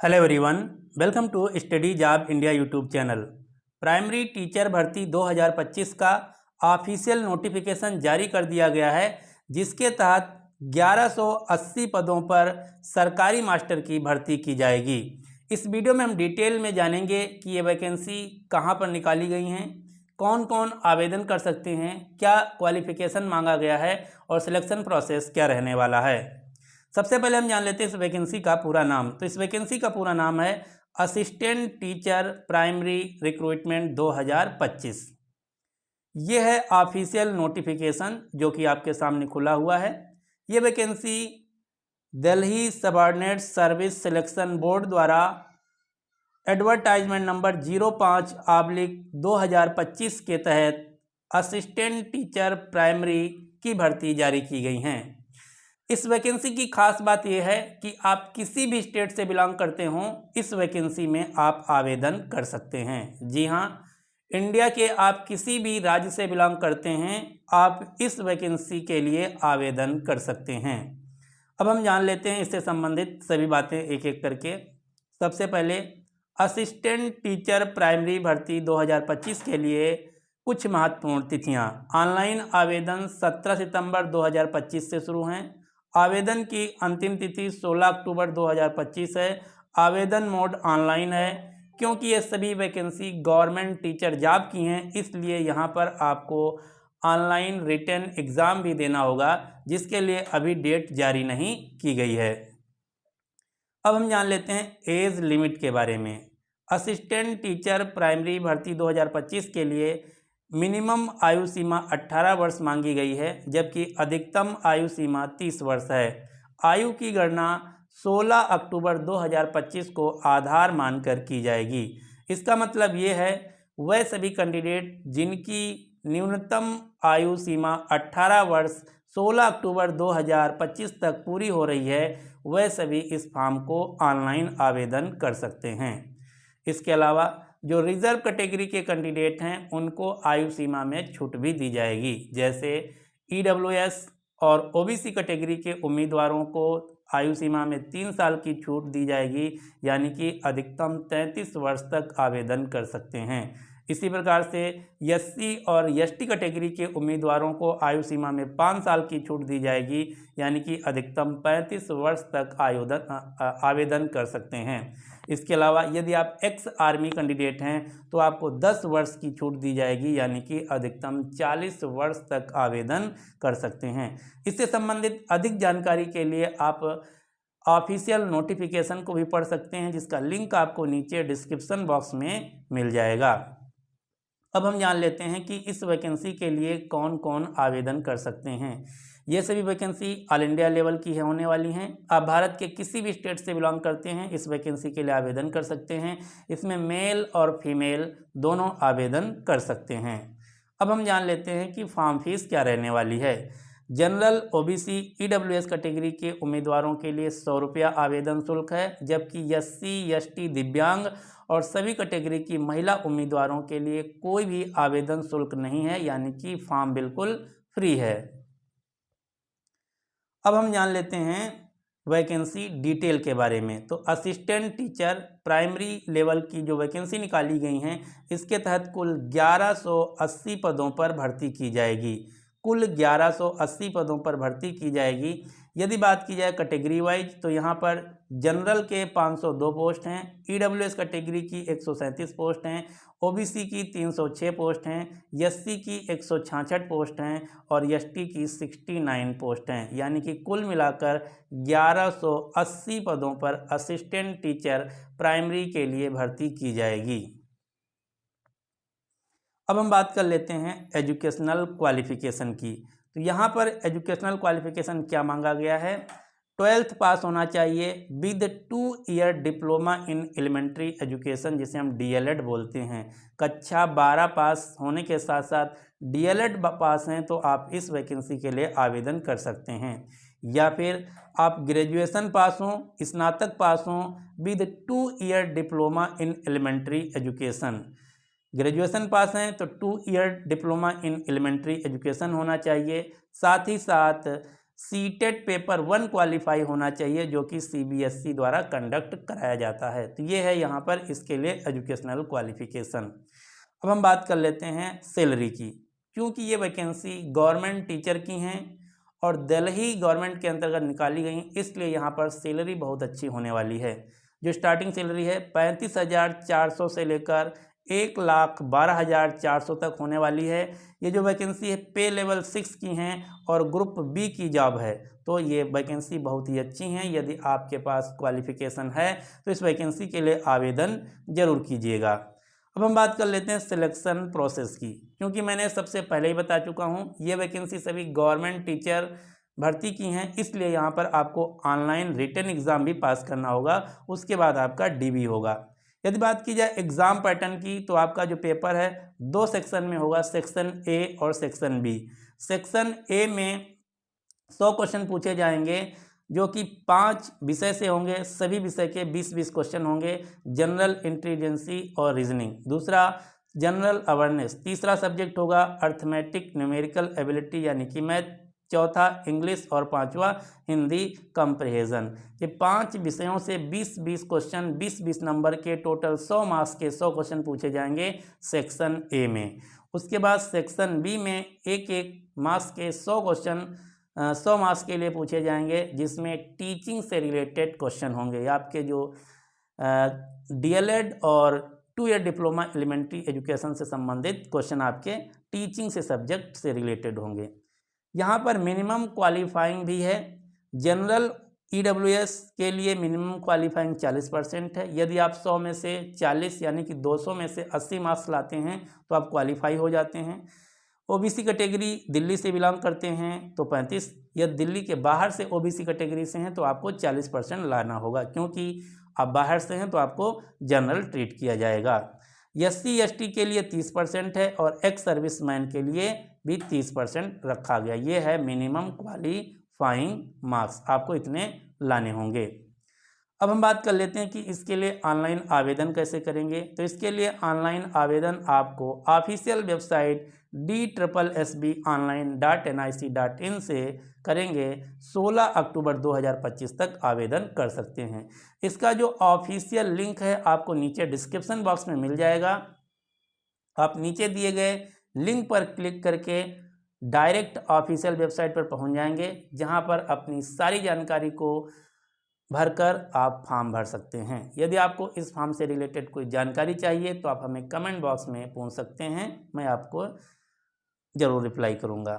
Hello everyone, welcome to study job India YouTube channel. Primary teacher भर्ती 2025 का official notification जारी कर दिया गया है, जिसके तहत 1180 पदों पर सरकारी मास्टर की भर्ती की जाएगी। इस वीडियो में हम डिटेल में जानेंगे कि ये वैकेंसी कहाँ पर निकाली गई हैं, कौन कौन आवेदन कर सकते हैं, क्या क्वालिफिकेशन मांगा गया है और सिलेक्शन प्रोसेस क्या रहने वाला है। सबसे पहले हम जान लेते हैं इस वैकेंसी का पूरा नाम। तो इस वैकेंसी का पूरा नाम है असिस्टेंट टीचर प्राइमरी रिक्रूटमेंट 2025। ये है ऑफिशियल नोटिफिकेशन जो कि आपके सामने खुला हुआ है। ये vacancy Delhi subordinate service selection board द्वारा एडवर्टाइजमेंट नंबर 05/2025 के तहत असिस्टेंट टीचर प्राइमरी की भर्ती जारी की गई हैं। इस वैकेंसी की खास बात यह है कि आप किसी भी स्टेट से बिलोंग करते हों, इस वैकेंसी में आप आवेदन कर सकते हैं। जी हाँ, इंडिया के आप किसी भी राज्य से बिलोंग करते हैं, आप इस वैकेंसी के लिए आवेदन कर सकते हैं। अब हम जान लेते हैं इससे संबंधित सभी बातें एक एक करके। सबसे पहले असिस्टेंट टीचर प्राइमरी भर्ती 2025 के लिए कुछ महत्वपूर्ण तिथियां। ऑनलाइन आवेदन 17 सितंबर 2025 से शुरू हैं। आवेदन की अंतिम तिथि 16 अक्टूबर 2025 है। आवेदन मोड ऑनलाइन है। क्योंकि ये सभी वैकेंसी गवर्नमेंट टीचर जॉब की हैं, इसलिए यहाँ पर आपको ऑनलाइन रिटन एग्ज़ाम भी देना होगा, जिसके लिए अभी डेट जारी नहीं की गई है। अब हम जान लेते हैं एज लिमिट के बारे में। असिस्टेंट टीचर प्राइमरी भर्ती 2025 के लिए मिनिमम आयु सीमा 18 वर्ष मांगी गई है, जबकि अधिकतम आयु सीमा 30 वर्ष है। आयु की गणना 16 अक्टूबर 2025 को आधार मानकर की जाएगी। इसका मतलब ये है, वह सभी कैंडिडेट जिनकी न्यूनतम आयु सीमा 18 वर्ष 16 अक्टूबर 2025 तक पूरी हो रही है, वह सभी इस फॉर्म को ऑनलाइन आवेदन कर सकते हैं। इसके अलावा जो रिजर्व कैटेगरी के कैंडिडेट हैं, उनको आयु सीमा में छूट भी दी जाएगी। जैसे EWS और OBC कैटेगरी के उम्मीदवारों को आयु सीमा में 3 साल की छूट दी जाएगी, यानी कि अधिकतम 33 वर्ष तक आवेदन कर सकते हैं। इसी प्रकार से SC और ST कैटेगरी के उम्मीदवारों को आयु सीमा में 5 साल की छूट दी जाएगी, यानी कि अधिकतम 35 वर्ष तक आवेदन कर सकते हैं। इसके अलावा यदि आप एक्स आर्मी कैंडिडेट हैं तो आपको 10 वर्ष की छूट दी जाएगी, यानी कि अधिकतम 40 वर्ष तक आवेदन कर सकते हैं। इससे संबंधित अधिक जानकारी के लिए आप ऑफिशियल नोटिफिकेशन को भी पढ़ सकते हैं, जिसका लिंक आपको नीचे डिस्क्रिप्शन बॉक्स में मिल जाएगा। अब हम जान लेते हैं कि इस वैकेंसी के लिए कौन कौन आवेदन कर सकते हैं। ये सभी वैकेंसी ऑल इंडिया लेवल की होने वाली हैं। आप भारत के किसी भी स्टेट से बिलोंग करते हैं, इस वैकेंसी के लिए आवेदन कर सकते हैं। इसमें मेल और फीमेल दोनों आवेदन कर सकते हैं। अब हम जान लेते हैं कि फॉर्म फीस क्या रहने वाली है। जनरल OBC EWS कैटेगरी के उम्मीदवारों के लिए 100 रुपया आवेदन शुल्क है, जबकि SC ST दिव्यांग और सभी कैटेगरी की महिला उम्मीदवारों के लिए कोई भी आवेदन शुल्क नहीं है, यानी कि फॉर्म बिल्कुल फ्री है। अब हम जान लेते हैं वैकेंसी डिटेल के बारे में। तो असिस्टेंट टीचर प्राइमरी लेवल की जो वैकेंसी निकाली गई हैं, इसके तहत कुल 1180 पदों पर भर्ती की जाएगी। कुल 1180 पदों पर भर्ती की जाएगी। यदि बात की जाए कैटेगरी वाइज, तो यहाँ पर जनरल के 502 पोस्ट हैं, EWS कैटेगरी की 137 पोस्ट हैं, OBC की 306 पोस्ट हैं, SC की 166 पोस्ट हैं और ST की 69 पोस्ट हैं, यानी कि कुल मिलाकर 1180 पदों पर असिस्टेंट टीचर प्राइमरी के लिए भर्ती की जाएगी। अब हम बात कर लेते हैं एजुकेशनल क्वालिफिकेशन की। तो यहाँ पर एजुकेशनल क्वालिफिकेशन क्या मांगा गया है। 12th पास होना चाहिए with 2 year diploma in elementary education, जिसे हम DLED बोलते हैं। कक्षा 12 पास होने के साथ साथ DLED पास हैं तो आप इस वैकेंसी के लिए आवेदन कर सकते हैं। या फिर आप ग्रेजुएशन पास हों, स्नातक पास हों with 2 year diploma in elementary education. Graduation pass हैं तो 2 year diploma in elementary education होना चाहिए। साथ ही साथ सीटेट पेपर 1 क्वालिफाई होना चाहिए, जो कि CBSE द्वारा कंडक्ट कराया जाता है। तो ये है यहाँ पर इसके लिए एजुकेशनल क्वालिफिकेशन। अब हम बात कर लेते हैं सैलरी की। क्योंकि ये वैकेंसी गवर्नमेंट टीचर की हैं और दिल्ली गवर्नमेंट के अंतर्गत निकाली गई, इसलिए यहाँ पर सैलरी बहुत अच्छी होने वाली है। जो स्टार्टिंग सैलरी है 35,400 से लेकर 1,12,400 तक होने वाली है। ये जो वैकेंसी है पे लेवल 6 की हैं और ग्रुप बी की जॉब है, तो ये वैकेंसी बहुत ही अच्छी हैं। यदि आपके पास क्वालिफिकेशन है तो इस वैकेंसी के लिए आवेदन जरूर कीजिएगा। अब हम बात कर लेते हैं सिलेक्शन प्रोसेस की। क्योंकि मैंने सबसे पहले ही बता चुका हूँ, ये वैकेंसी सभी गवर्नमेंट टीचर भर्ती की हैं, इसलिए यहाँ पर आपको ऑनलाइन रिटन एग्ज़ाम भी पास करना होगा, उसके बाद आपका DB होगा। यदि बात की जाए एग्ज़ाम पैटर्न की, तो आपका जो पेपर है 2 सेक्शन में होगा, सेक्शन ए और सेक्शन बी। सेक्शन ए में 100 क्वेश्चन पूछे जाएंगे, जो कि 5 विषय से होंगे। सभी विषय के 20-20 क्वेश्चन होंगे, जनरल इंटेलिजेंसी और रीजनिंग। दूसरा जनरल अवेयरनेस। तीसरा सब्जेक्ट होगा अर्थमेटिक न्यूमेरिकल एबिलिटी यानी कि मैथ। चौथा इंग्लिश और पांचवा हिंदी कंप्रिहेजन। ये 5 विषयों से 20-20 क्वेश्चन, 20-20 नंबर के टोटल 100 मार्क्स के 100 क्वेश्चन पूछे जाएंगे सेक्शन ए में। उसके बाद सेक्शन बी में एक मार्क्स के 100 क्वेश्चन 100 मार्क्स के लिए पूछे जाएंगे, जिसमें टीचिंग से रिलेटेड क्वेश्चन होंगे। आपके जो DLED और 2 ईयर डिप्लोमा एलिमेंट्री एजुकेशन से संबंधित क्वेश्चन आपके टीचिंग से सब्जेक्ट से रिलेटेड होंगे। यहाँ पर मिनिमम क्वालिफाइंग भी है। जनरल EWS के लिए मिनिमम क्वालिफाइंग 40% है। यदि आप 100 में से 40 यानी कि 200 में से 80 मार्क्स लाते हैं तो आप क्वालिफाई हो जाते हैं। OBC कैटेगरी दिल्ली से बिलोंग करते हैं तो 35, या दिल्ली के बाहर से OBC कैटेगरी से हैं तो आपको 40% लाना होगा, क्योंकि आप बाहर से हैं तो आपको जनरल ट्रीट किया जाएगा। SC ST के लिए 30% है और एक्स सर्विसमैन के लिए भी 30% रखा गया। ये है मिनिमम क्वालिफाइंग मार्क्स, आपको इतने लाने होंगे। अब हम बात कर लेते हैं कि इसके लिए ऑनलाइन आवेदन कैसे करेंगे। तो इसके लिए ऑनलाइन आवेदन आपको ऑफिशियल वेबसाइट DSSSBonline.nic.in से करेंगे। 16 अक्टूबर 2025 तक आवेदन कर सकते हैं। इसका जो ऑफिशियल लिंक है आपको नीचे डिस्क्रिप्शन बॉक्स में मिल जाएगा। आप नीचे दिए गए लिंक पर क्लिक करके डायरेक्ट ऑफिशियल वेबसाइट पर पहुंच जाएंगे, जहां पर अपनी सारी जानकारी को भरकर आप फॉर्म भर सकते हैं। यदि आपको इस फॉर्म से रिलेटेड कोई जानकारी चाहिए तो आप हमें कमेंट बॉक्स में पूछ सकते हैं, मैं आपको ज़रूर रिप्लाई करूंगा।